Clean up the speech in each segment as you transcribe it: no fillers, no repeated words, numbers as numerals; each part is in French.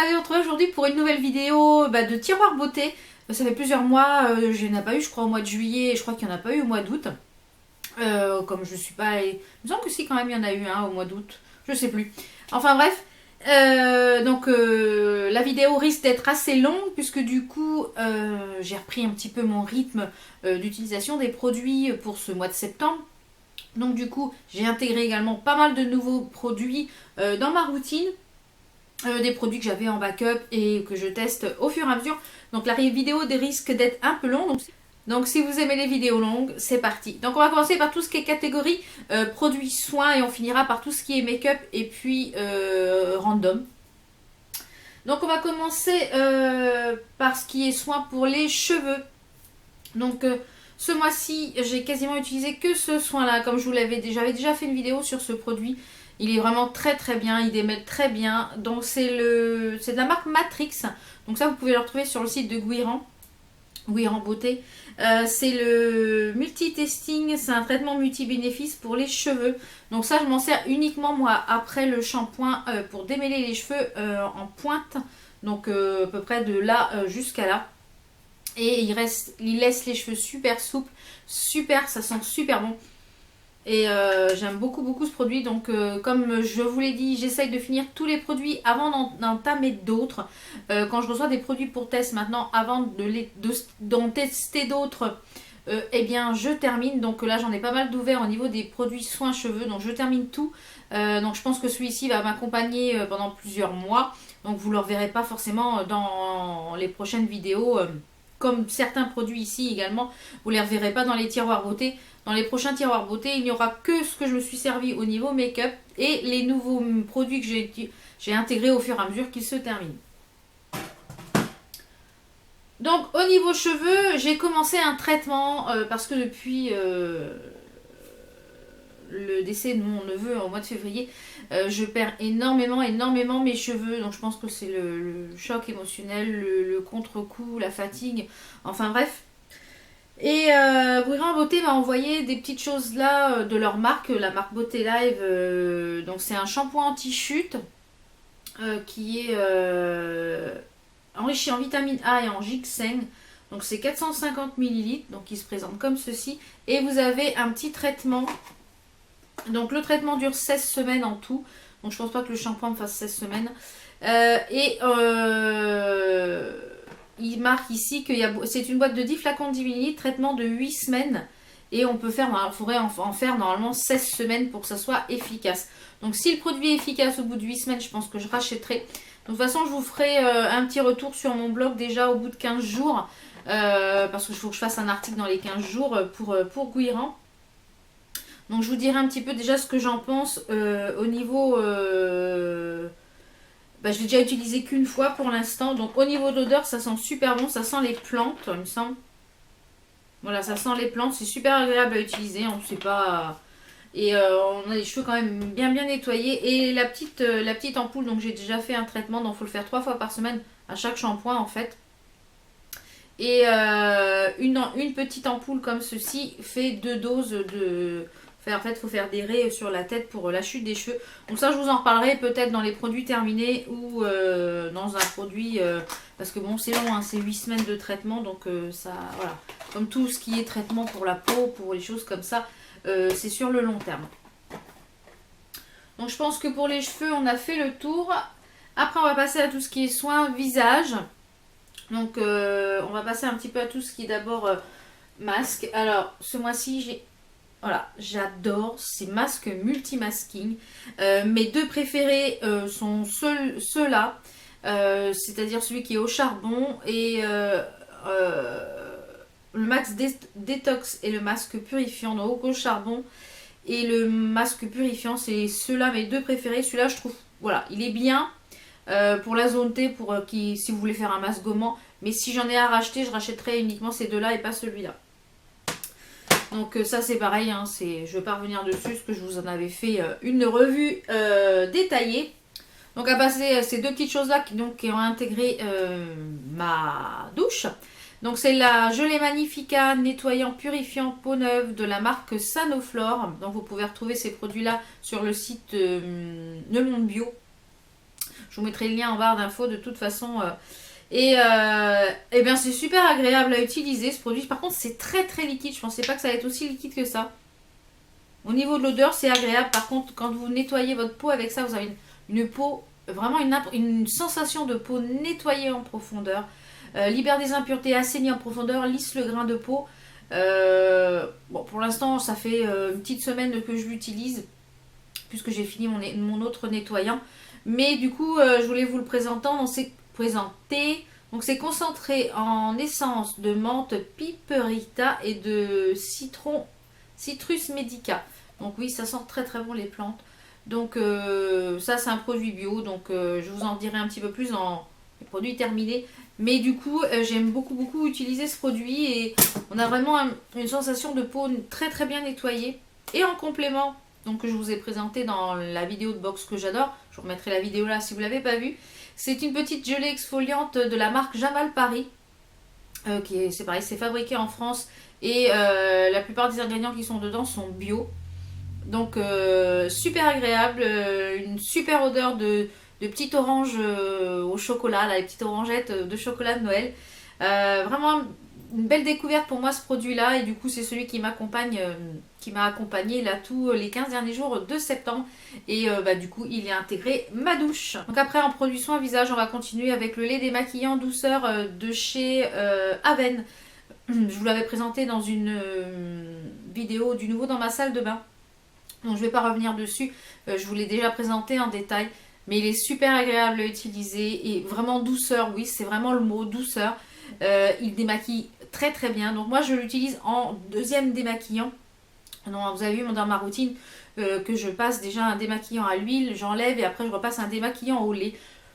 ravie de vous retrouver aujourd'hui pour une nouvelle vidéo de tiroir beauté. Ça fait plusieurs mois, je n'en ai pas eu je crois au mois de juillet et je crois qu'il n'y en a pas eu au mois d'août. Comme je suis pas... Il me semble que si quand même il y en a eu un au mois d'août, je sais plus. Enfin bref, la vidéo risque d'être assez longue puisque du coup j'ai repris un petit peu mon rythme d'utilisation des produits pour ce mois de septembre. Donc du coup j'ai intégré également pas mal de nouveaux produits dans ma routine. Des produits que j'avais en backup et que je teste au fur et à mesure. Donc la vidéo risque d'être un peu longue. Donc si vous aimez les vidéos longues, c'est parti. Donc on va commencer par tout ce qui est catégorie produits soins et on finira par tout ce qui est make-up et puis random. Donc on va commencer par ce qui est soins pour les cheveux. Donc ce mois-ci, j'ai quasiment utilisé que ce soin-là. Comme je vous l'avais déjà, j'avais déjà fait une vidéo sur ce produit. Il est vraiment très très bien, il démêle très bien. Donc c'est de la marque Matrix. Donc ça vous pouvez le retrouver sur le site de Guiran Beauté. C'est le multi-testing, c'est un traitement multi-bénéfices pour les cheveux. Donc ça je m'en sers uniquement moi après le shampoing pour démêler les cheveux en pointe. Donc à peu près de là jusqu'à là. Et il laisse les cheveux super souples, super, ça sent super bon. Et j'aime beaucoup ce produit. Donc comme je vous l'ai dit, j'essaye de finir tous les produits avant d'entamer d'autres. Quand je reçois des produits pour test maintenant, avant d'en tester d'autres, eh bien je termine. Donc là j'en ai pas mal d'ouverts au niveau des produits soins cheveux. Donc je termine tout. Donc je pense que celui-ci va m'accompagner pendant plusieurs mois. Donc vous ne le reverrez pas forcément dans les prochaines vidéos. Comme certains produits ici également, vous ne les reverrez pas dans les tiroirs beauté. Dans les prochains tiroirs beauté, il n'y aura que ce que je me suis servi au niveau make-up et les nouveaux produits que j'ai intégrés au fur et à mesure qu'ils se terminent. Donc au niveau cheveux, j'ai commencé un traitement parce que depuis le décès de mon neveu au mois de février, je perds énormément mes cheveux. Donc je pense que c'est le choc émotionnel, le contre-coup, la fatigue, enfin bref. Et Guiran Beauté m'a envoyé des petites choses là de leur marque, la marque Beauté Live. Donc c'est un shampoing anti-chute qui est enrichi en vitamine A et en ginseng. Donc c'est 450 ml, donc il se présente comme ceci. Et vous avez un petit traitement. Donc le traitement dure 16 semaines en tout. Donc je pense pas que le shampoing me fasse 16 semaines. Il marque ici que c'est une boîte de 10 flacons de 10 ml, traitement de 8 semaines. Et on peut faire, il faudrait en faire normalement 16 semaines pour que ça soit efficace. Donc si le produit est efficace au bout de 8 semaines, je pense que je rachèterai. Donc, de toute façon, je vous ferai un petit retour sur mon blog déjà au bout de 15 jours. Parce qu'il faut que je fasse un article dans les 15 jours pour Guiran. Donc je vous dirai un petit peu déjà ce que j'en pense au niveau... je l'ai déjà utilisé qu'une fois pour l'instant. Donc au niveau d'odeur, ça sent super bon. Ça sent les plantes, il me semble. Voilà, ça sent les plantes. C'est super agréable à utiliser. On ne sait pas... Et on a les cheveux quand même bien nettoyés. Et la petite ampoule, donc j'ai déjà fait un traitement. Donc il faut le faire 3 fois par semaine à chaque shampoing en fait. Et une petite ampoule comme ceci fait 2 doses de... En fait, il faut faire des raies sur la tête pour la chute des cheveux. Donc ça, je vous en reparlerai peut-être dans les produits terminés ou dans un produit... parce que bon, c'est long, hein, c'est 8 semaines de traitement. Donc ça, voilà. Comme tout ce qui est traitement pour la peau, pour les choses comme ça, c'est sur le long terme. Donc je pense que pour les cheveux, on a fait le tour. Après, on va passer à tout ce qui est soins visage. Donc on va passer un petit peu à tout ce qui est d'abord masque. Alors, ce mois-ci, voilà, j'adore ces masques multi-masking. Mes deux préférés sont ceux-là. C'est-à-dire celui qui est au charbon et le Max Détox et le masque purifiant. Donc au charbon et le masque purifiant, c'est ceux-là mes deux préférés. Celui-là, je trouve, voilà, il est bien pour la zone T, si vous voulez faire un masque gommant. Mais si j'en ai à racheter, je rachèterai uniquement ces deux-là et pas celui-là. Donc ça c'est pareil, hein, je ne vais pas revenir dessus parce que je vous en avais fait une revue détaillée. Donc à passer ces deux petites choses là qui ont intégré ma douche. Donc c'est la gelée Magnifica nettoyant purifiant peau neuve de la marque Sanoflore. Donc vous pouvez retrouver ces produits là sur le site Le Monde Bio. Je vous mettrai le lien en barre d'infos de toute façon. Et bien c'est super agréable à utiliser ce produit. Par contre c'est très très liquide. Je pensais pas que ça allait être aussi liquide que ça. Au niveau de l'odeur c'est agréable. Par contre quand vous nettoyez votre peau avec ça, vous avez une peau, vraiment une sensation de peau nettoyée en profondeur. Libère des impuretés, assainit en profondeur, lisse le grain de peau. Bon, pour l'instant, ça fait une petite semaine que je l'utilise, puisque j'ai fini mon autre nettoyant. Mais du coup, je voulais vous le présenter. Donc, c'est concentré en essence de menthe piperita et de citron, citrus medica. Donc oui, ça sent très très bon les plantes. Donc ça, c'est un produit bio. Donc je vous en dirai un petit peu plus dans les produits terminés. Mais du coup, j'aime beaucoup beaucoup utiliser ce produit et on a vraiment une sensation de peau très très bien nettoyée. Et en complément, donc que je vous ai présenté dans la vidéo de box que j'adore, je vous remettrai la vidéo là si vous ne l'avez pas vue. C'est une petite gelée exfoliante de la marque Jamal Paris. C'est pareil, c'est fabriqué en France et la plupart des ingrédients qui sont dedans sont bio. Donc super agréable, une super odeur de petite orange au chocolat, là, les petites orangettes de chocolat de Noël. Vraiment une belle découverte pour moi ce produit là et du coup c'est celui qui m'accompagne, qui m'a accompagné là tous les 15 derniers jours de septembre et du coup il est intégré ma douche. Donc après en produit soin visage on va continuer avec le lait démaquillant douceur de chez Aven. Je vous l'avais présenté dans une vidéo du nouveau dans ma salle de bain. Donc je ne vais pas revenir dessus, je vous l'ai déjà présenté en détail. Mais il est super agréable à utiliser et vraiment douceur, oui c'est vraiment le mot douceur. Il démaquille très très bien. Donc moi je l'utilise en deuxième démaquillant. Donc vous avez vu dans ma routine que je passe déjà un démaquillant à l'huile, j'enlève et après je repasse un démaquillant au lait.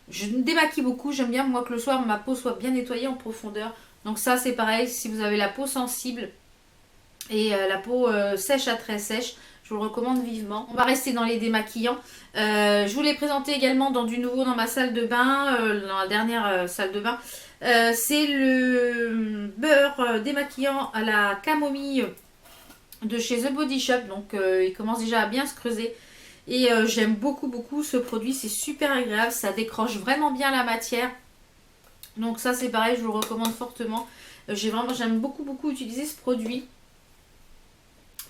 Je démaquille beaucoup, j'aime bien moi que le soir ma peau soit bien nettoyée en profondeur. Donc ça c'est pareil, si vous avez la peau sensible et la peau sèche à très sèche, je vous le recommande vivement. On va rester dans les démaquillants. Je vous l'ai présenté également dans du nouveau dans ma salle de bain, dans la dernière salle de bain. C'est le beurre démaquillant à la camomille de chez The Body Shop. Donc il commence déjà à bien se creuser. Et j'aime beaucoup beaucoup ce produit. C'est super agréable. Ça décroche vraiment bien la matière. Donc ça c'est pareil, je vous le recommande fortement. J'aime beaucoup beaucoup utiliser ce produit.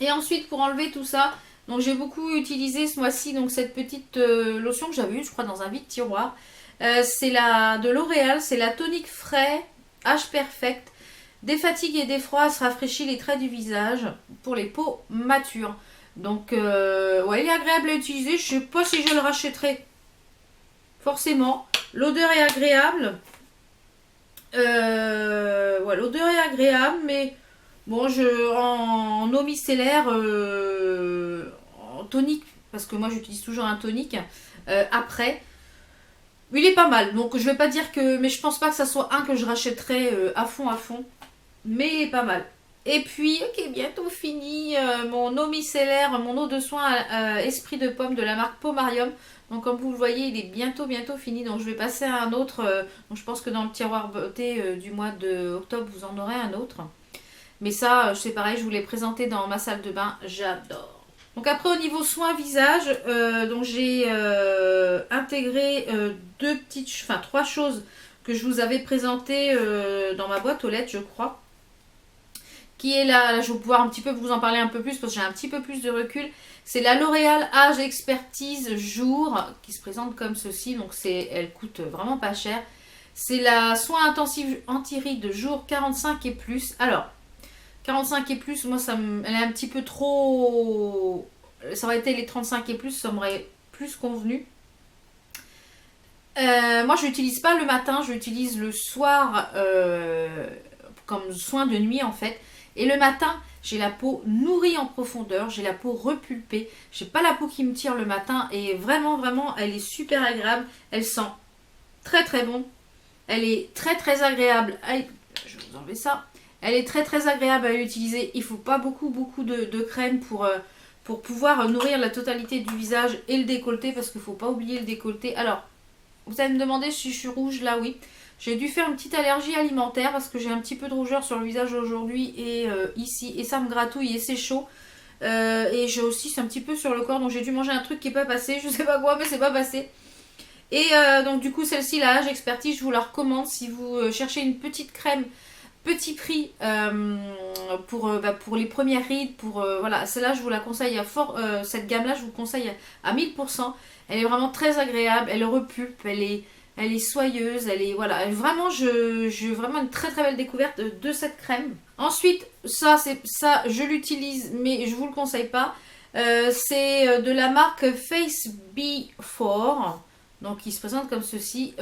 Et ensuite pour enlever tout ça, donc j'ai beaucoup utilisé ce mois-ci donc cette petite lotion que j'avais eue je crois dans un vide tiroir. C'est de L'Oréal, c'est la tonique frais H Perfect. Défatigue et défroid, elle se rafraîchit les traits du visage pour les peaux matures. Donc ouais, il est agréable à utiliser. Je sais pas si je le rachèterai forcément. L'odeur est agréable. Ouais, l'odeur est agréable, mais bon, en eau micellaire, en tonique, parce que moi j'utilise toujours un tonique, après, il est pas mal. Donc je vais pas dire que, mais je pense pas que ça soit un que je rachèterai à fond, mais il est pas mal. Et puis, ok, bientôt fini mon eau micellaire, mon eau de soin Esprit de Pomme de la marque Pomarium. Donc comme vous le voyez, il est bientôt fini. Donc je vais passer à un autre. Donc je pense que dans le tiroir beauté du mois d'octobre, vous en aurez un autre. Mais ça, c'est pareil, je vous l'ai présenté dans ma salle de bain, j'adore. Donc après au niveau soin visage, donc j'ai intégré trois choses que je vous avais présentées dans ma boîte aux lettres, je crois. Qui est là, je vais pouvoir un petit peu vous en parler un peu plus parce que j'ai un petit peu plus de recul. C'est la L'Oréal Âge Expertise Jour qui se présente comme ceci. Donc elle coûte vraiment pas cher. C'est la soin intensif anti-rides jour 45 et plus. Alors, 45 et plus, moi elle est un petit peu trop... Ça aurait été les 35 et plus, ça m'aurait plus convenu. Moi je l'utilise pas le matin, je l'utilise le soir comme soin de nuit en fait. Et le matin, j'ai la peau nourrie en profondeur, j'ai la peau repulpée, j'ai pas la peau qui me tire le matin et vraiment, vraiment, elle est super agréable. Elle sent très très bon. Elle est très très agréable. Je vais vous enlever ça. Elle est très très agréable à utiliser. Il faut pas beaucoup de crème pour pouvoir nourrir la totalité du visage et le décolleté parce qu'il faut pas oublier le décolleté. Alors, vous allez me demander si je suis rouge, là oui. J'ai dû faire une petite allergie alimentaire parce que j'ai un petit peu de rougeur sur le visage aujourd'hui et ici. Et ça me gratouille et c'est chaud. Et j'ai aussi, c'est un petit peu sur le corps. Donc j'ai dû manger un truc qui n'est pas passé. Je sais pas quoi, mais c'est pas passé. Et donc du coup celle-ci, la Age Expertise, je vous la recommande si vous cherchez une petite crème petit prix pour les premières rides. Voilà, celle-là je vous la conseille à fort. Cette gamme-là je vous conseille à 1000%. Elle est vraiment très agréable, elle repulpe, elle est soyeuse, elle est voilà, vraiment j'ai vraiment une très très belle découverte de cette crème. Ensuite, ça je l'utilise mais je vous le conseille pas. C'est de la marque Face Before. Donc qui se présente comme ceci,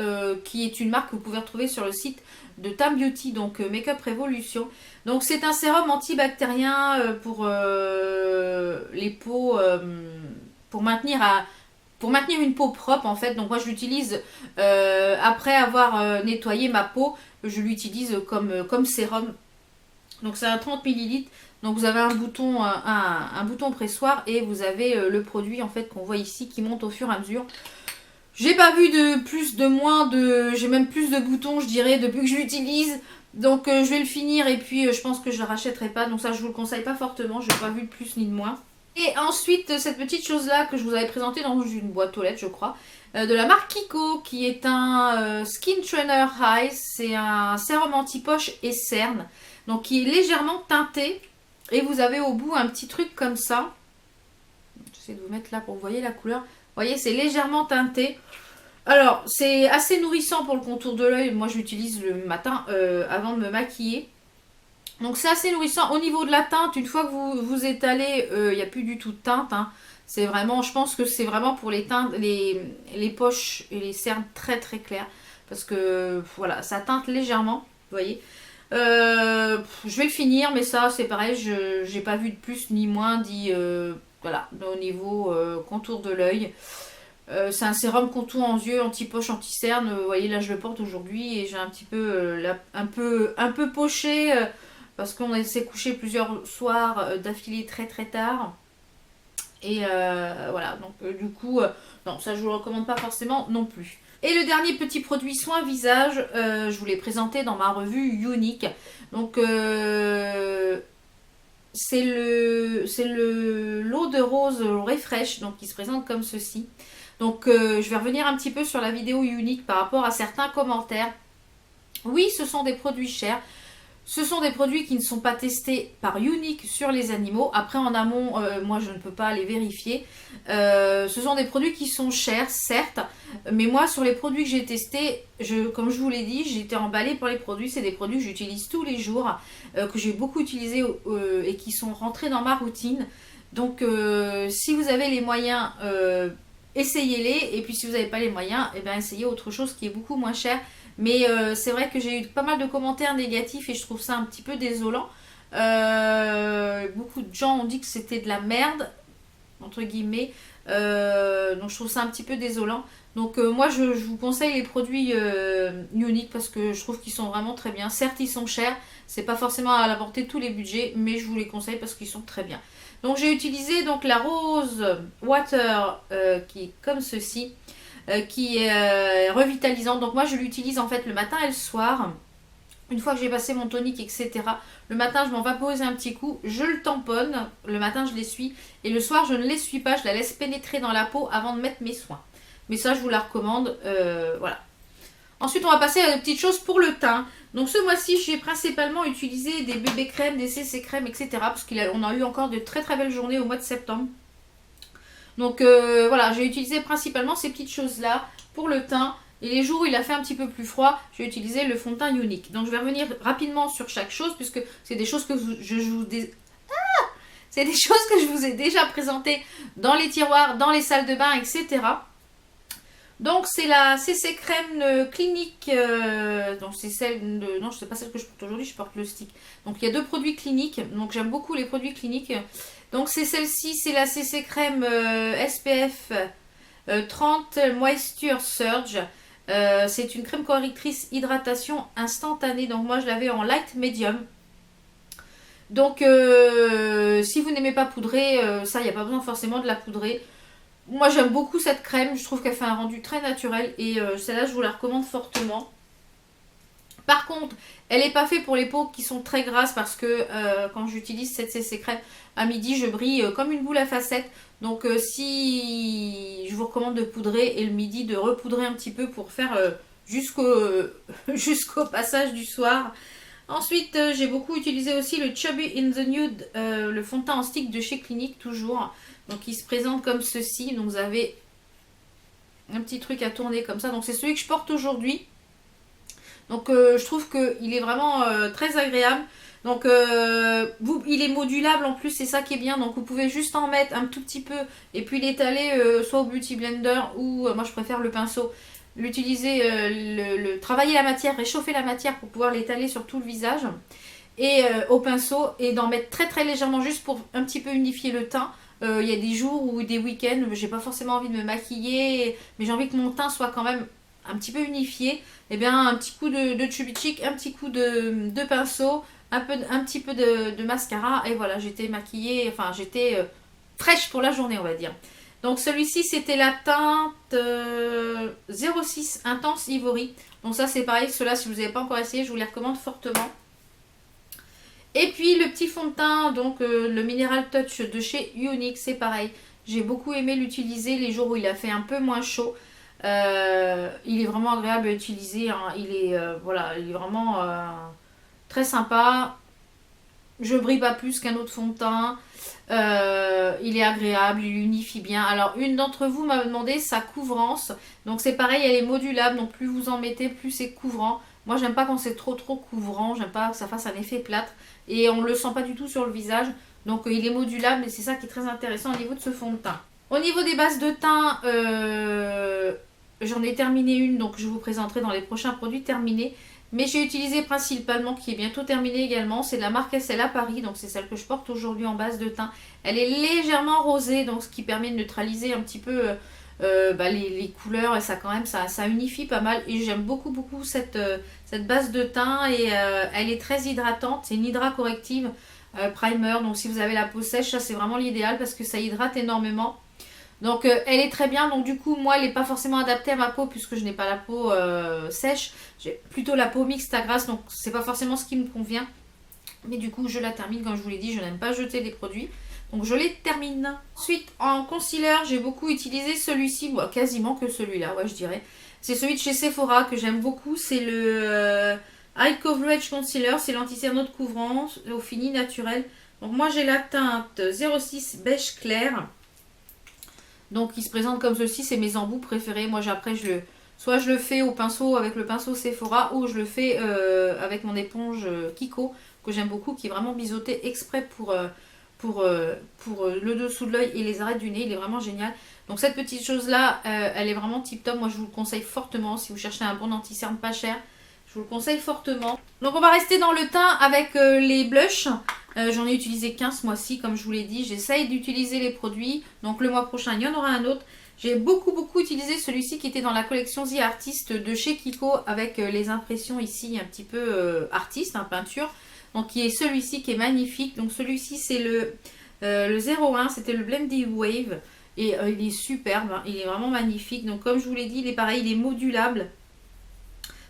qui est une marque que vous pouvez retrouver sur le site de Tam Beauty, donc Makeup Revolution. Donc c'est un sérum antibactérien pour les peaux, pour maintenir une peau propre en fait. Donc moi je l'utilise après avoir nettoyé ma peau, je l'utilise comme sérum. Donc c'est un 30 millilitres. Donc vous avez un bouton pressoir et vous avez le produit en fait qu'on voit ici qui monte au fur et à mesure. J'ai pas vu de plus, de moins, j'ai même plus de boutons, je dirais, depuis que je l'utilise. Donc je vais le finir et puis je pense que je le rachèterai pas. Donc ça, je vous le conseille pas fortement. Je n'ai pas vu de plus ni de moins. Et ensuite, cette petite chose-là que je vous avais présentée dans une boîte aux lettres, je crois, de la marque Kiko, qui est un Skin Trainer Eyes. C'est un sérum anti-poche et cerne. Donc qui est légèrement teinté. Et vous avez au bout un petit truc comme ça. J'essaie de vous mettre là pour que vous voyez la couleur. Vous voyez, c'est légèrement teinté. Alors, c'est assez nourrissant pour le contour de l'œil. Moi, je l'utilise le matin avant de me maquiller. Donc, c'est assez nourrissant. Au niveau de la teinte, une fois que vous vous étalez, il n'y a plus du tout de teinte. Hein. C'est vraiment, je pense que c'est vraiment pour les teintes, les poches et les cernes très très claires. Parce que, voilà, ça teinte légèrement. Vous voyez. Je vais le finir, mais ça, c'est pareil. Je n'ai pas vu de plus ni moins dit... voilà, au niveau contour de l'œil. C'est un sérum contour en yeux, anti-poche, anti-cerne. Vous voyez, là je le porte aujourd'hui et j'ai un petit peu, un peu poché parce qu'on s'est couché plusieurs soirs d'affilée très très tard. Et voilà, donc du coup, non, ça je vous le recommande pas forcément non plus. Et le dernier petit produit soin visage, je vous l'ai présenté dans ma revue Unique. Donc c'est l'eau de rose Refresh, donc qui se présente comme ceci. Donc je vais revenir un petit peu sur la vidéo Unique par rapport à certains commentaires. Oui, ce sont des produits chers. Ce sont des produits qui ne sont pas testés par Unique sur les animaux. Après, en amont, moi, je ne peux pas les vérifier. Ce sont des produits qui sont chers, certes. Mais moi, sur les produits que j'ai testés, comme je vous l'ai dit, j'ai été emballée pour les produits. C'est des produits que j'utilise tous les jours, que j'ai beaucoup utilisés et qui sont rentrés dans ma routine. Donc, si vous avez les moyens, essayez-les. Et puis, si vous n'avez pas les moyens, eh bien, essayez autre chose qui est beaucoup moins cher. Mais c'est vrai que j'ai eu pas mal de commentaires négatifs et je trouve ça un petit peu désolant. Beaucoup de gens ont dit que c'était de la merde, entre guillemets. Donc je trouve ça un petit peu désolant. Donc moi je vous conseille les produits Unique parce que je trouve qu'ils sont vraiment très bien. Certes ils sont chers, c'est pas forcément à la portée de tous les budgets, mais je vous les conseille parce qu'ils sont très bien. Donc j'ai utilisé donc la Rose Water qui est comme ceci. Qui est revitalisante. Donc moi je l'utilise en fait le matin et le soir. Une fois que j'ai passé mon tonique, etc. Le matin je m'en vaporise un petit coup. Je le tamponne. Le matin je l'essuie. Et le soir je ne l'essuie pas. Je la laisse pénétrer dans la peau avant de mettre mes soins. Mais ça je vous la recommande. Voilà. Ensuite on va passer à des petites choses pour le teint. Donc ce mois-ci j'ai principalement utilisé des bébés crèmes, des CC crèmes, etc. Parce qu'on a eu encore de très très belles journées au mois de septembre. Donc voilà, j'ai utilisé principalement ces petites choses-là pour le teint. Et les jours où il a fait un petit peu plus froid, j'ai utilisé le fond de teint Unique. Donc je vais revenir rapidement sur chaque chose puisque c'est des choses que c'est des choses que je vous ai déjà présentées dans les tiroirs, dans les salles de bain, etc. Donc c'est la CC crème clinique. Donc c'est celle de... Non, je sais pas celle que je porte aujourd'hui, je porte le stick. Donc il y a deux produits cliniques. Donc j'aime beaucoup les produits cliniques. Donc c'est celle-ci, c'est la CC crème SPF 30 Moisture Surge. C'est une crème correctrice hydratation instantanée. Donc moi je l'avais en light medium. Donc si vous n'aimez pas poudrer, ça il n'y a pas besoin forcément de la poudrer. Moi j'aime beaucoup cette crème, je trouve qu'elle fait un rendu très naturel et celle-là je vous la recommande fortement. Par contre, elle n'est pas faite pour les peaux qui sont très grasses parce que quand j'utilise cette CC crème à midi, je brille comme une boule à facettes. Donc si je vous recommande de poudrer et le midi de repoudrer un petit peu pour faire jusqu'au passage du soir. Ensuite, j'ai beaucoup utilisé aussi le Chubby in the Nude, le fond de teint en stick de chez Clinique toujours. Donc il se présente comme ceci. Donc vous avez un petit truc à tourner comme ça. Donc c'est celui que je porte aujourd'hui. Donc je trouve qu'il est vraiment très agréable. Donc il est modulable en plus, c'est ça qui est bien. Donc vous pouvez juste en mettre un tout petit peu et puis l'étaler soit au Beauty Blender ou moi je préfère le pinceau. L'utiliser, travailler la matière, réchauffer la matière pour pouvoir l'étaler sur tout le visage. Et au pinceau et d'en mettre très très légèrement juste pour un petit peu unifier le teint. Il y a des jours ou des week-ends, j'ai pas forcément envie de me maquiller, mais j'ai envie que mon teint soit quand même un petit peu unifié. Et bien un petit coup de Chubby Cheek, un petit coup de pinceau, un petit peu de mascara. Et voilà, j'étais maquillée, enfin j'étais fraîche pour la journée on va dire. Donc celui-ci c'était la teinte 06 Intense Ivory. Donc ça c'est pareil, ceux-là si vous n'avez pas encore essayé, je vous les recommande fortement. Et puis le petit fond de teint, donc le Mineral Touch de chez Younique, c'est pareil. J'ai beaucoup aimé l'utiliser les jours où il a fait un peu moins chaud. Il est vraiment agréable à utiliser. Hein. Voilà, il est vraiment très sympa. Je brille pas plus qu'un autre fond de teint. Il est agréable, il unifie bien. Alors une d'entre vous m'a demandé sa couvrance. Donc c'est pareil, elle est modulable. Donc plus vous en mettez, plus c'est couvrant. Moi j'aime pas quand c'est trop couvrant. J'aime pas que ça fasse un effet plâtre. Et on ne le sent pas du tout sur le visage. Donc il est modulable et c'est ça qui est très intéressant au niveau de ce fond de teint. Au niveau des bases de teint, j'en ai terminé une. Donc je vous présenterai dans les prochains produits terminés. Mais j'ai utilisé principalement, qui est bientôt terminée également, c'est de la marque SL à Paris, donc c'est celle que je porte aujourd'hui en base de teint. Elle est légèrement rosée, donc ce qui permet de neutraliser un petit peu les couleurs, et ça quand même, ça unifie pas mal. Et j'aime beaucoup cette base de teint, et elle est très hydratante, c'est une hydra corrective primer, donc si vous avez la peau sèche, ça c'est vraiment l'idéal parce que ça hydrate énormément. Donc elle est très bien, donc du coup moi elle n'est pas forcément adaptée à ma peau puisque je n'ai pas la peau sèche, j'ai plutôt la peau mixte à grasse, donc c'est pas forcément ce qui me convient. Mais du coup je la termine, comme je vous l'ai dit, je n'aime pas jeter les produits, donc je les termine. Ensuite en concealer j'ai beaucoup utilisé celui-ci, bon, quasiment que celui-là, ouais je dirais. C'est celui de chez Sephora que j'aime beaucoup, c'est le High Coverage Concealer, c'est l'anti-cerneau de couvrance au fini naturel. Donc moi j'ai la teinte 06 beige clair. Donc il se présente comme ceci, c'est mes embouts préférés. Moi après soit je le fais au pinceau avec le pinceau Sephora ou je le fais avec mon éponge Kiko que j'aime beaucoup, qui est vraiment biseauté exprès pour le dessous de l'œil et les arêtes du nez. Il est vraiment génial. Donc cette petite chose là, elle est vraiment tip top. Moi je vous le conseille fortement si vous cherchez un bon anti-cerne pas cher. Je vous le conseille fortement. Donc on va rester dans le teint avec les blushs. J'en ai utilisé 15 ce mois-ci, comme je vous l'ai dit. J'essaye d'utiliser les produits. Donc le mois prochain, il y en aura un autre. J'ai beaucoup utilisé celui-ci qui était dans la collection The Artist de chez Kiko avec les impressions ici un petit peu artiste, peinture. Donc qui est celui-ci qui est magnifique. Donc celui-ci c'est le 01, c'était le Blendy Wave. Et il est superbe, hein. Il est vraiment magnifique. Donc comme je vous l'ai dit, il est pareil, il est modulable.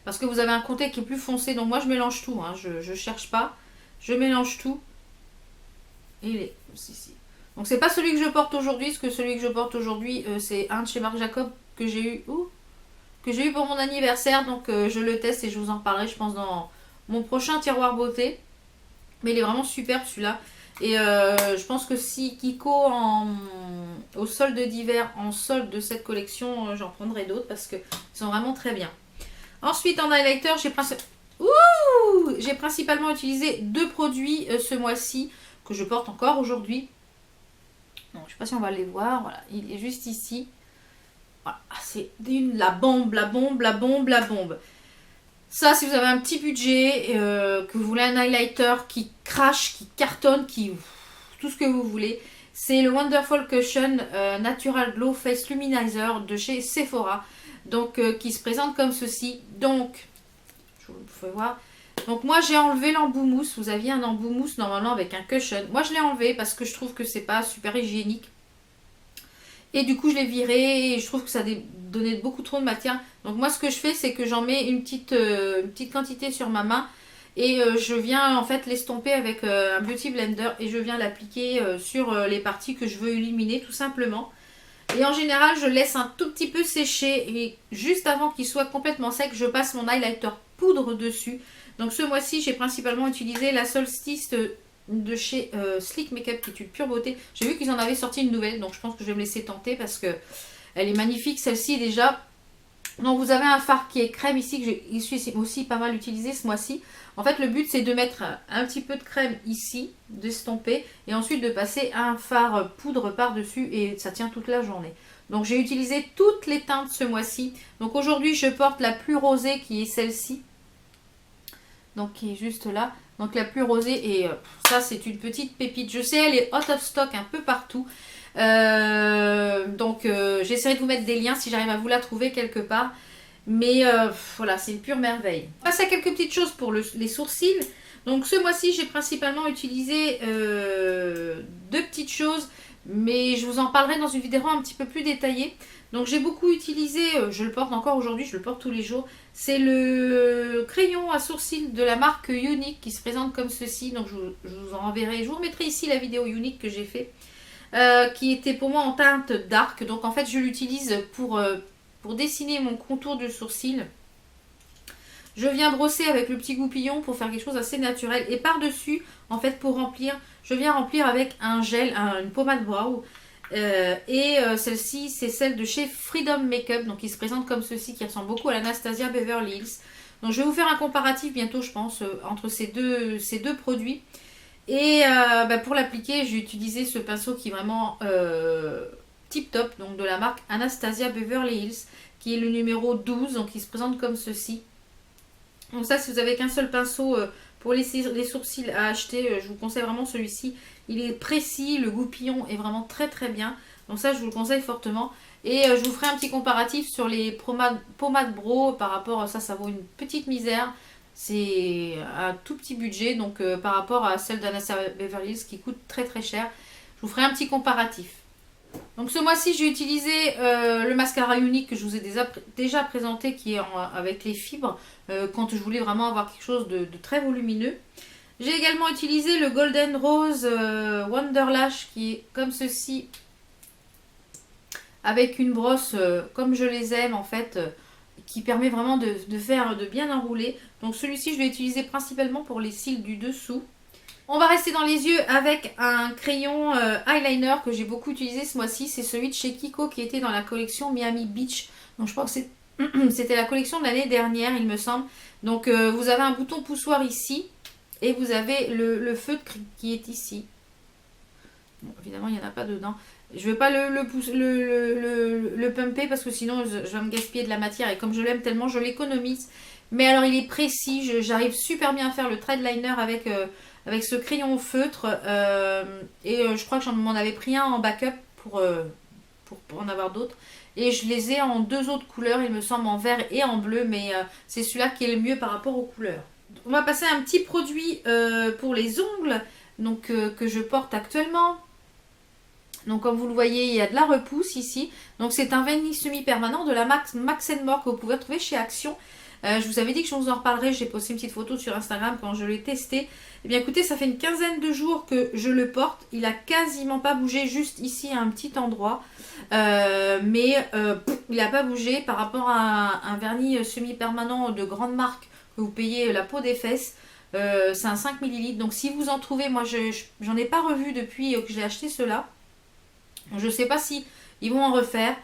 Parce que vous avez un côté qui est plus foncé. Donc moi je mélange tout, hein. Je cherche pas. Je mélange tout. Et il est ici. Donc c'est pas celui que je porte aujourd'hui, parce que celui que je porte aujourd'hui, c'est un de chez Marc Jacob que j'ai eu pour mon anniversaire. Donc je le teste et je vous en parlerai, je pense, dans mon prochain tiroir beauté. Mais il est vraiment superbe celui-là. Et je pense que si Kiko au solde d'hiver, en solde de cette collection, j'en prendrai d'autres parce qu'ils sont vraiment très bien. Ensuite en highlighter, j'ai principalement utilisé deux produits ce mois-ci que je porte encore aujourd'hui. Je ne sais pas si on va les voir. Voilà, il est juste ici. Voilà, c'est la bombe. Ça, si vous avez un petit budget, que vous voulez un highlighter qui crache, qui cartonne, tout ce que vous voulez, c'est le Wonderful Cushion Natural Glow Face Luminizer de chez Sephora. Donc, qui se présente comme ceci. Donc, je vous fais voir. Donc moi j'ai enlevé l'embout mousse. Vous aviez un embout mousse normalement avec un cushion. Moi je l'ai enlevé parce que je trouve que c'est pas super hygiénique. Et du coup, je l'ai viré et je trouve que ça donnait beaucoup trop de matière. Donc moi, ce que je fais, c'est que j'en mets une petite quantité sur ma main. Et je viens en fait l'estomper avec un Beauty Blender. Et je viens l'appliquer sur les parties que je veux éliminer tout simplement. Et en général, je laisse un tout petit peu sécher. Et juste avant qu'il soit complètement sec, je passe mon highlighter poudre dessus. Donc ce mois-ci, j'ai principalement utilisé la Solstice de chez Sleek Makeup, qui est une pure beauté. J'ai vu qu'ils en avaient sorti une nouvelle, donc je pense que je vais me laisser tenter parce que elle est magnifique celle-ci déjà. Donc vous avez un fard qui est crème ici, que j'ai aussi pas mal utilisé ce mois-ci. En fait, le but c'est de mettre un petit peu de crème ici, d'estomper, et ensuite de passer un fard poudre par-dessus, et ça tient toute la journée. Donc j'ai utilisé toutes les teintes ce mois-ci. Donc aujourd'hui je porte la plus rosée qui est celle-ci. Donc qui est juste là. Donc la plus rosée, et ça c'est une petite pépite. Je sais, elle est out of stock un peu partout. Donc j'essaierai de vous mettre des liens si j'arrive à vous la trouver quelque part. Mais voilà, c'est une pure merveille. On passe à quelques petites choses pour les sourcils. Donc ce mois-ci, j'ai principalement utilisé deux petites choses. Mais je vous en parlerai dans une vidéo un petit peu plus détaillée. Donc j'ai beaucoup utilisé, je le porte encore aujourd'hui, je le porte tous les jours. C'est le crayon à sourcils de la marque Unique qui se présente comme ceci. Donc je vous en enverrai, je vous remettrai ici la vidéo Unique que j'ai fait. Qui était pour moi en teinte dark. Donc en fait je l'utilise pour dessiner mon contour de sourcil. Je viens brosser avec le petit goupillon pour faire quelque chose d'assez naturel. Et par-dessus, en fait pour remplir, je viens remplir avec un gel, une pommade brow. Celle-ci c'est celle de chez Freedom Makeup. Donc qui se présente comme ceci, qui ressemble beaucoup à l'Anastasia Beverly Hills. Donc je vais vous faire un comparatif bientôt je pense entre ces deux produits. Et pour l'appliquer, j'ai utilisé ce pinceau qui est vraiment tip top, donc de la marque Anastasia Beverly Hills, qui est le numéro 12, donc il se présente comme ceci. Donc ça, si vous avez qu'un seul pinceau pour les sourcils à acheter, je vous conseille vraiment celui-ci. Il est précis, le goupillon est vraiment très très bien. Donc ça, je vous le conseille fortement. Et je vous ferai un petit comparatif sur les pommades brow par rapport à ça, ça vaut une petite misère. C'est un tout petit budget, donc par rapport à celle d'Anastasia Beverly Hills qui coûte très très cher. Je vous ferai un petit comparatif. Donc ce mois-ci, j'ai utilisé le mascara Unique que je vous ai déjà présenté, qui est avec les fibres, quand je voulais vraiment avoir quelque chose de très volumineux. J'ai également utilisé le Golden Rose Wonderlash, qui est comme ceci, avec une brosse comme je les aime en fait, qui permet vraiment de bien enrouler. Donc celui-ci, je l'ai utilisé principalement pour les cils du dessous. On va rester dans les yeux avec un crayon eyeliner que j'ai beaucoup utilisé ce mois-ci. C'est celui de chez Kiko qui était dans la collection Miami Beach. Donc je crois que c'était la collection de l'année dernière, il me semble. Donc vous avez un bouton poussoir ici. Et vous avez le feutre qui est ici. Bon, évidemment, il n'y en a pas dedans. Je ne vais pas le pumper parce que sinon je vais me gaspiller de la matière. Et comme je l'aime tellement, je l'économise. Mais alors il est précis. J'arrive super bien à faire le thread liner avec ce crayon feutre. Je crois que j'en m'en avais pris un en backup pour en avoir d'autres. Et je les ai en deux autres couleurs, il me semble, en vert et en bleu. Mais c'est celui-là qui est le mieux par rapport aux couleurs. On va passer à un petit produit pour les ongles, donc que je porte actuellement. Donc comme vous le voyez, il y a de la repousse ici. Donc c'est un vernis semi-permanent de la Max More que vous pouvez retrouver chez Action. Je vous avais dit que je vous en reparlerai, j'ai posté une petite photo sur Instagram quand je l'ai testé. Eh bien écoutez, ça fait une quinzaine de jours que je le porte. Il a quasiment pas bougé, juste ici à un petit endroit. Il n'a pas bougé par rapport à un vernis semi-permanent de grande marque que vous payez la peau des fesses. C'est un 5 ml. Donc si vous en trouvez, moi j'en ai pas revu depuis que j'ai acheté cela. Je sais pas si ils vont en refaire.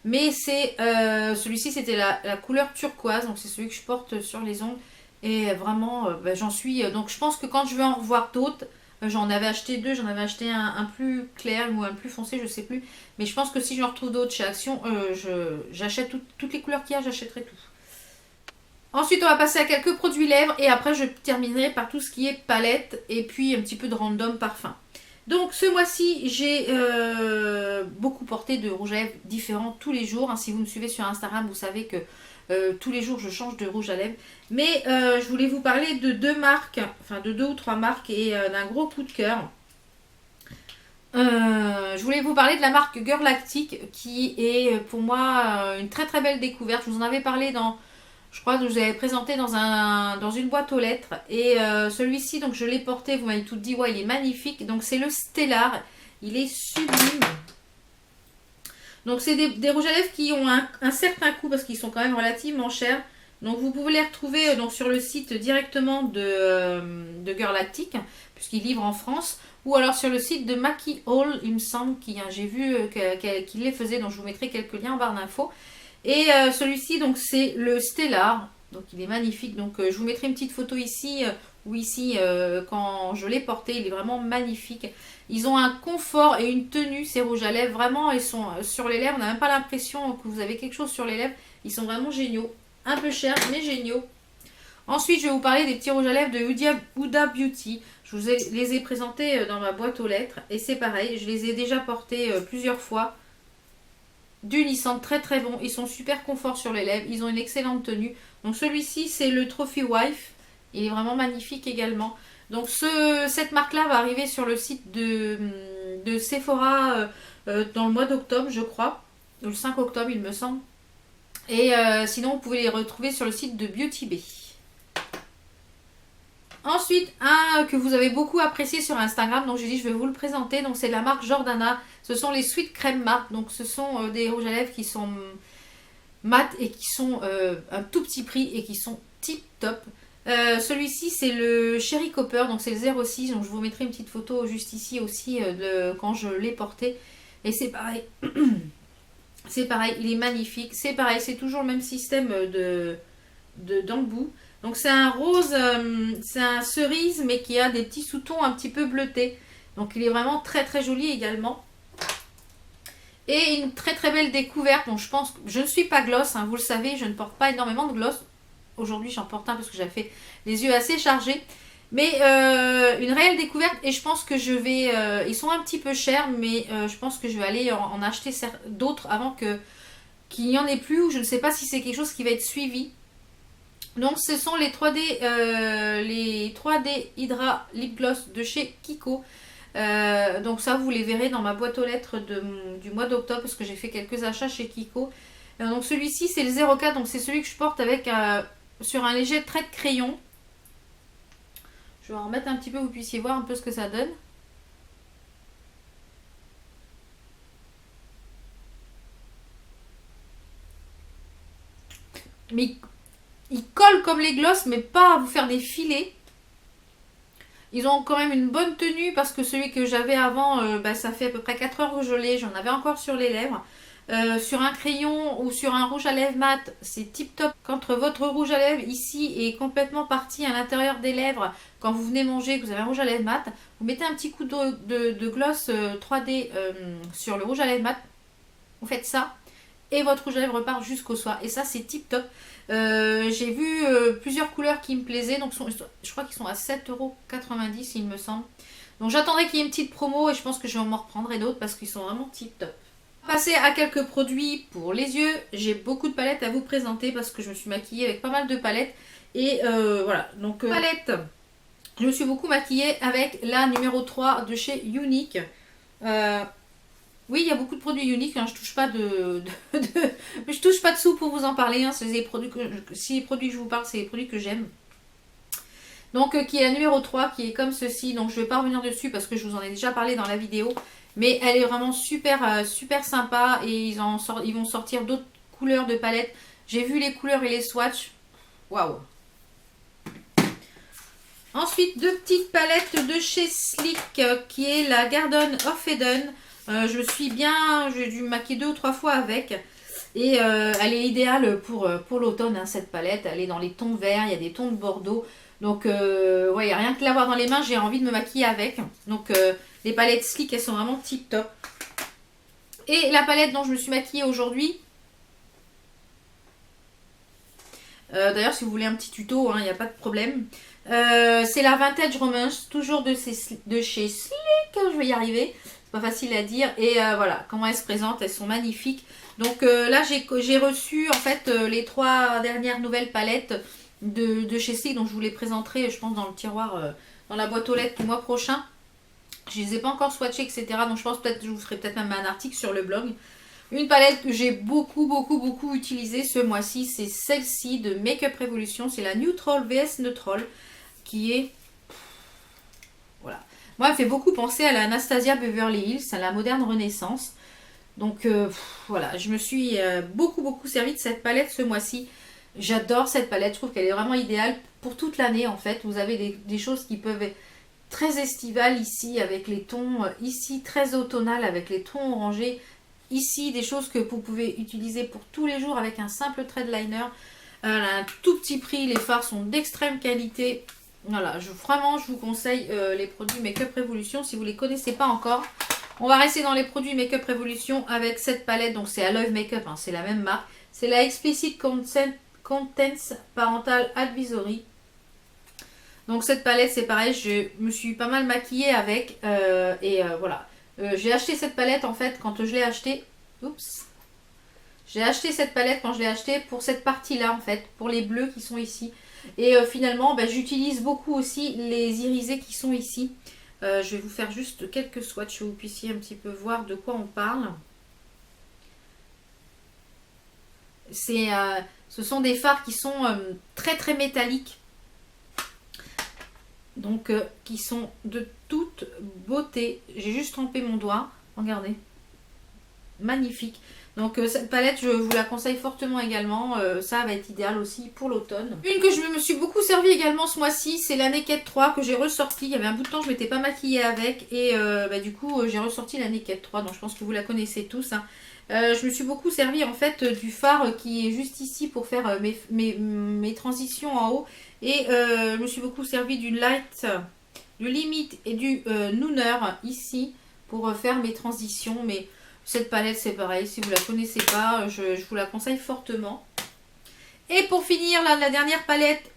Mais c'est celui-ci, c'était la couleur turquoise. Donc c'est celui que je porte sur les ongles. Et vraiment, j'en suis... donc je pense que quand je vais en revoir d'autres, j'en avais acheté deux. J'en avais acheté un plus clair ou un plus foncé, je sais plus. Mais je pense que si j'en retrouve d'autres chez Action, j'achète toutes les couleurs qu'il y a, j'achèterai tout. Ensuite, on va passer à quelques produits lèvres. Et après, je terminerai par tout ce qui est palette. Et puis un petit peu de random parfum. Donc ce mois-ci, j'ai beaucoup porté de rouge à lèvres différents tous les jours. Si vous me suivez sur Instagram, vous savez que tous les jours, je change de rouge à lèvres. Mais je voulais vous parler de deux marques, enfin de deux ou trois marques et d'un gros coup de cœur. Je voulais vous parler de la marque Girlactic qui est pour moi une très très belle découverte. Je vous en avais parlé je crois que je vous avais présenté dans une boîte aux lettres. Et celui-ci, donc je l'ai porté, vous m'avez tout dit, ouais, il est magnifique. Donc c'est le Stellar, il est sublime. Donc c'est des rouges à lèvres qui ont un certain coût parce qu'ils sont quand même relativement chers. Donc vous pouvez les retrouver donc, sur le site directement de Girlactic, puisqu'ils livrent en France. Ou alors sur le site de Mackie Hall, il me semble, j'ai vu qu'il les faisait, donc je vous mettrai quelques liens en barre d'infos. Et celui-ci, donc c'est le Stellar, donc il est magnifique. Donc je vous mettrai une petite photo ici, ou ici, quand je l'ai porté, il est vraiment magnifique. Ils ont un confort et une tenue, ces rouges à lèvres, vraiment, ils sont sur les lèvres, on n'a même pas l'impression que vous avez quelque chose sur les lèvres. Ils sont vraiment géniaux, un peu chers, mais géniaux. Ensuite, je vais vous parler des petits rouges à lèvres de Huda Beauty. Les ai présentés dans ma boîte aux lettres. Et c'est pareil, je les ai déjà portés plusieurs fois. Ils sentent très très bon. Ils sont super confort sur les lèvres. Ils ont une excellente tenue. Donc celui-ci, c'est le Trophy Wife. Il est vraiment magnifique également. Donc cette marque-là va arriver sur le site de Sephora dans le mois d'octobre, je crois. Le 5 octobre, il me semble. Et sinon, vous pouvez les retrouver sur le site de Beauty Bay. Ensuite, un que vous avez beaucoup apprécié sur Instagram, donc j'ai dit je vais vous le présenter. Donc c'est de la marque Jordana. Ce sont les Sweet Crème Mat. Donc ce sont des rouges à lèvres qui sont mat et qui sont un tout petit prix et qui sont tip top. Celui-ci c'est le Cherry Copper, donc c'est le 06. Donc je vous mettrai une petite photo juste ici aussi quand je l'ai porté. Et c'est pareil. C'est pareil, il est magnifique. C'est pareil, c'est toujours le même système d'embout. Donc c'est un rose, c'est un cerise, mais qui a des petits sous-tons un petit peu bleutés. Donc il est vraiment très très joli également. Et une très très belle découverte. Donc je ne suis pas gloss, hein, vous le savez, je ne porte pas énormément de gloss. Aujourd'hui j'en porte un parce que j'avais fait les yeux assez chargés. Mais une réelle découverte et je pense que je vais... ils sont un petit peu chers, mais je pense que je vais aller en acheter d'autres avant qu'il n'y en ait plus. Ou je ne sais pas si c'est quelque chose qui va être suivi. Donc ce sont les 3D Hydra Lip Gloss de chez Kiko. Donc ça vous les verrez dans ma boîte aux lettres du mois d'octobre parce que j'ai fait quelques achats chez Kiko. Donc celui-ci c'est le 04, donc c'est celui que je porte avec sur un léger trait de crayon. Je vais en remettre un petit peu, vous puissiez voir un peu ce que ça donne. Mais ils collent comme les glosses, mais pas à vous faire des filets. Ils ont quand même une bonne tenue parce que celui que j'avais avant, ça fait à peu près 4 heures que je l'ai. J'en avais encore sur les lèvres. Sur un crayon ou sur un rouge à lèvres mat, c'est tip top. Quand votre rouge à lèvres ici est complètement parti à l'intérieur des lèvres, quand vous venez manger, que vous avez un rouge à lèvres mat, vous mettez un petit coup de gloss 3D sur le rouge à lèvres mat. Vous faites ça et votre rouge à lèvres repart jusqu'au soir. Et ça, c'est tip top. J'ai vu plusieurs couleurs qui me plaisaient. Donc je crois qu'ils sont à 7,90 € il me semble. Donc j'attendrai qu'il y ait une petite promo et je pense que je vais m'en reprendre d'autres parce qu'ils sont vraiment tip top. Passer à quelques produits pour les yeux. J'ai beaucoup de palettes à vous présenter parce que je me suis maquillée avec pas mal de palettes. Et voilà. Donc palette. Je me suis beaucoup maquillée avec la numéro 3 de chez Unique. Oui, il y a beaucoup de produits uniques, hein. Je touche pas je touche pas de sous pour vous en parler, hein. Si les produits que je vous parle, c'est les produits que j'aime. Donc qui est la numéro 3, qui est comme ceci. Donc je ne vais pas revenir dessus parce que je vous en ai déjà parlé dans la vidéo. Mais elle est vraiment super, super sympa. Et ils vont sortir d'autres couleurs de palettes. J'ai vu les couleurs et les swatchs. Waouh! Ensuite, deux petites palettes de chez Sleek, qui est la Garden of Eden. J'ai dû me maquiller 2 ou 3 fois avec. Et elle est idéale pour l'automne, hein, cette palette. Elle est dans les tons verts, il y a des tons de bordeaux. Donc, ouais, il n'y a rien que l'avoir dans les mains, j'ai envie de me maquiller avec. Donc, les palettes Sleek, elles sont vraiment tip top. Et la palette dont je me suis maquillée aujourd'hui. D'ailleurs, si vous voulez un petit tuto, il n'y a pas de problème. C'est la Vintage Romance, toujours de chez Sleek. Je vais y arriver. Pas facile à dire. Et voilà comment elles se présentent, elles sont magnifiques. Donc là j'ai reçu en fait les 3 dernières nouvelles palettes de chez Sleek. Donc je vous les présenterai je pense dans le tiroir, dans la boîte aux lettres du mois prochain. Je les ai pas encore swatchés, etc. Donc je pense peut-être, je vous ferai peut-être même un article sur le blog. Une palette que j'ai beaucoup utilisée ce mois-ci, c'est celle-ci de Makeup Revolution. C'est la Neutral vs Neutral qui est... Voilà. Moi, elle me fait beaucoup penser à la Anastasia Beverly Hills, à la moderne renaissance. Donc voilà, je me suis beaucoup servi de cette palette ce mois-ci. J'adore cette palette, je trouve qu'elle est vraiment idéale pour toute l'année en fait. Vous avez des choses qui peuvent être très estivales ici avec les tons, ici très automnal avec les tons orangés. Ici, des choses que vous pouvez utiliser pour tous les jours avec un simple thread liner. Elle a un tout petit prix, les fards sont d'extrême qualité. Voilà, vraiment, je vous conseille les produits Makeup Revolution si vous ne les connaissez pas encore. On va rester dans les produits Makeup Revolution avec cette palette. Donc, c'est Aloe Makeup, hein, c'est la même marque. C'est la Explicit Contents Parental Advisory. Donc, cette palette, c'est pareil, je me suis pas mal maquillée avec. Voilà. J'ai acheté cette palette en fait quand je l'ai acheté. Oups. J'ai acheté cette palette quand je l'ai acheté pour cette partie-là en fait, pour les bleus qui sont ici. Et finalement, j'utilise beaucoup aussi les irisés qui sont ici. Je vais vous faire juste quelques swatchs que vous puissiez un petit peu voir de quoi on parle. Ce sont des fards qui sont très métalliques. Donc, qui sont de toute beauté. J'ai juste trempé mon doigt. Regardez. Magnifique. Donc, cette palette, je vous la conseille fortement également. Ça va être idéal aussi pour l'automne. Une que je me suis beaucoup servi également ce mois-ci, c'est la Naked 3 que j'ai ressortie. Il y avait un bout de temps, je ne m'étais pas maquillée avec. Et du coup, j'ai ressorti la Naked 3. Donc, je pense que vous la connaissez tous. Hein. Je me suis beaucoup servi en fait du fard qui est juste ici pour faire mes transitions en haut. Et je me suis beaucoup servi du Light, du Limit et du Nooner ici pour faire mes transitions. Mais cette palette c'est pareil, si vous ne la connaissez pas, je vous la conseille fortement. Et pour finir, là, la dernière palette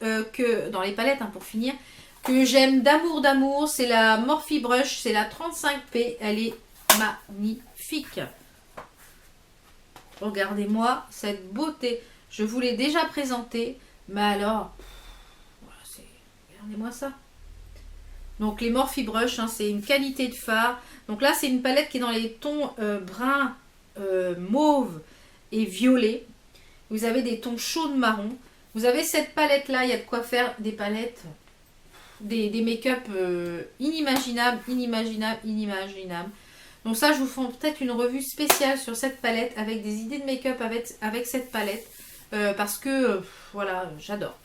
dans les palettes hein, pour finir, que j'aime d'amour, c'est la Morphe Brush, c'est la 35P. Elle est magnifique. Regardez-moi cette beauté. Je vous l'ai déjà présentée. Mais alors, voilà, regardez-moi ça. Donc les Morphe Brush, hein, c'est une qualité de fard. Donc là, c'est une palette qui est dans les tons brun, mauve et violet. Vous avez des tons chauds de marron. Vous avez cette palette-là, il y a de quoi faire des palettes, des make-up inimaginables. Donc ça, je vous ferai peut-être une revue spéciale sur cette palette avec des idées de make-up avec cette palette. Parce que, voilà, j'adore.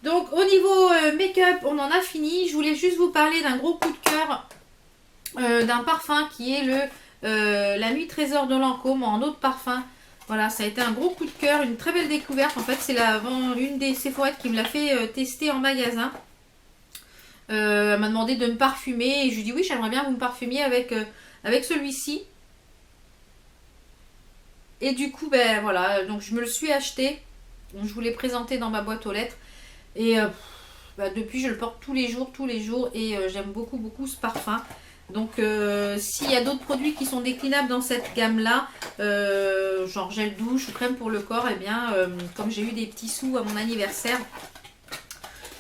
Donc au niveau make-up, on en a fini. Je voulais juste vous parler d'un gros coup de cœur d'un parfum qui est la Nuit Trésor de Lancôme en eau de parfum. Voilà, ça a été un gros coup de cœur, une très belle découverte. En fait, c'est une des Sephorettes qui me l'a fait tester en magasin. Elle m'a demandé de me parfumer et je lui ai dit oui, j'aimerais bien que vous me parfumiez avec celui-ci. Et du coup, voilà, donc je me le suis acheté. Donc, je vous l'ai présenté dans ma boîte aux lettres. Et depuis, je le porte tous les jours et j'aime beaucoup ce parfum. Donc, s'il y a d'autres produits qui sont déclinables dans cette gamme-là, genre gel douche ou crème pour le corps, et bien, comme j'ai eu des petits sous à mon anniversaire,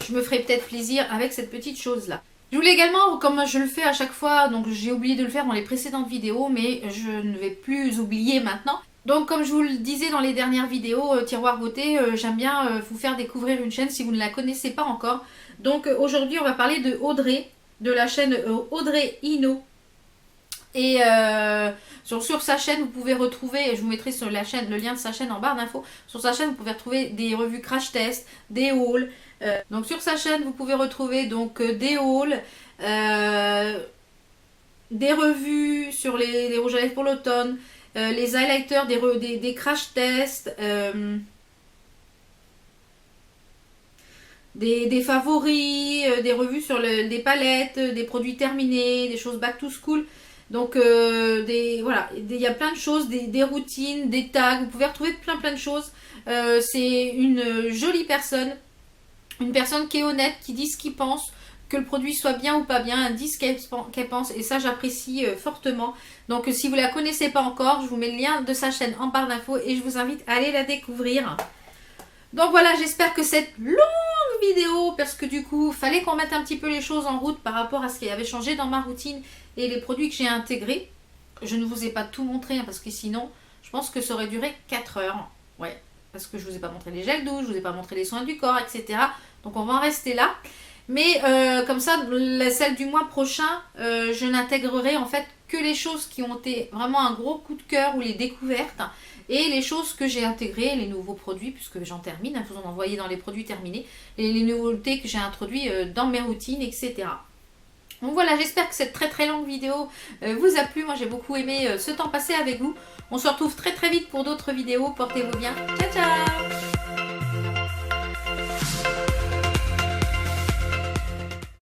je me ferai peut-être plaisir avec cette petite chose-là. Je voulais également, comme je le fais à chaque fois, donc j'ai oublié de le faire dans les précédentes vidéos, mais je ne vais plus oublier maintenant. Donc comme je vous le disais dans les dernières vidéos, Tiroir Beauté, j'aime bien vous faire découvrir une chaîne si vous ne la connaissez pas encore. Donc aujourd'hui on va parler de Audrey, de la chaîne Audrey Ino. Et sur sa chaîne vous pouvez retrouver, je vous mettrai sur la chaîne le lien de sa chaîne en barre d'infos. Sur sa chaîne vous pouvez retrouver des revues crash test, des hauls. Donc sur sa chaîne vous pouvez retrouver donc des hauls, des revues sur les rouges à lèvres pour l'automne, les highlighters, des crash tests, des favoris, des revues sur des palettes, des produits terminés, des choses back to school. Donc voilà, il y a plein de choses, des routines, des tags, vous pouvez retrouver plein de choses. C'est une jolie personne, une personne qui est honnête, qui dit ce qu'il pense, que le produit soit bien ou pas bien, elle dit ce qu'elle pense et ça j'apprécie fortement. Donc si vous ne la connaissez pas encore, je vous mets le lien de sa chaîne en barre d'infos et je vous invite à aller la découvrir. Donc voilà, j'espère que cette longue vidéo parce que du coup, fallait qu'on mette un petit peu les choses en route par rapport à ce qui avait changé dans ma routine et les produits que j'ai intégrés. Je ne vous ai pas tout montré parce que sinon, je pense que ça aurait duré 4 heures. Ouais, parce que je vous ai pas montré les gels douche, je vous ai pas montré les soins du corps, etc. Donc on va en rester là. Mais comme ça, celle du mois prochain, je n'intégrerai en fait que les choses qui ont été vraiment un gros coup de cœur ou les découvertes et les choses que j'ai intégrées, les nouveaux produits, puisque j'en termine, vous en envoyez dans les produits terminés, et les nouveautés que j'ai introduits dans mes routines, etc. Donc voilà, j'espère que cette très très longue vidéo vous a plu. Moi j'ai beaucoup aimé ce temps passé avec vous. On se retrouve très très vite pour d'autres vidéos. Portez-vous bien. Ciao ciao.